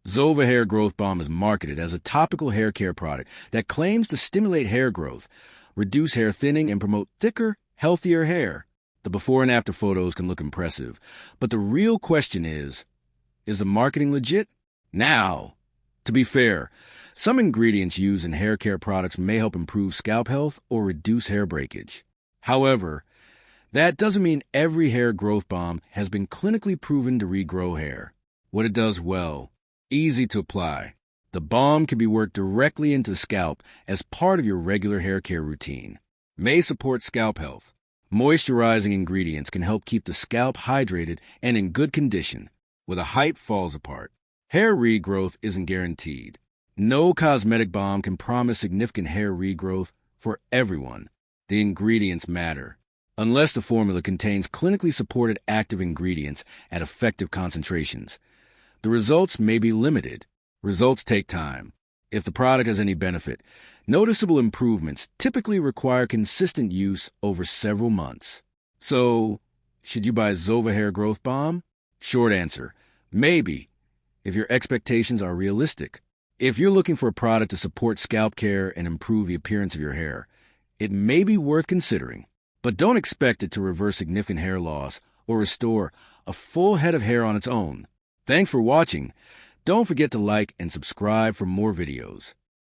Zova Hair Growth Balm is marketed as a topical hair care product that claims to stimulate hair growth, reduce hair thinning, and promote thicker, healthier hair. The before and after photos can look impressive, but the real question is the marketing legit? Now, to be fair, some ingredients used in hair care products may help improve scalp health or reduce hair breakage. However, that doesn't mean every hair growth balm has been clinically proven to regrow hair. What it does well: easy to apply. The balm can be worked directly into the scalp as part of your regular hair care routine. May support scalp health. Moisturizing ingredients can help keep the scalp hydrated and in good condition, where the hype falls apart. Hair regrowth isn't guaranteed. No cosmetic balm can promise significant hair regrowth for everyone. The ingredients matter. Unless the formula contains clinically supported active ingredients at effective concentrations, the results may be limited. Results take time. If the product has any benefit, noticeable improvements typically require consistent use over several months. So, should you buy Zova Hair Growth Balm? Short answer: maybe, if your expectations are realistic. If you're looking for a product to support scalp care and improve the appearance of your hair, it may be worth considering. But don't expect it to reverse significant hair loss or restore a full head of hair on its own. Thanks for watching. Don't forget to like and subscribe for more videos.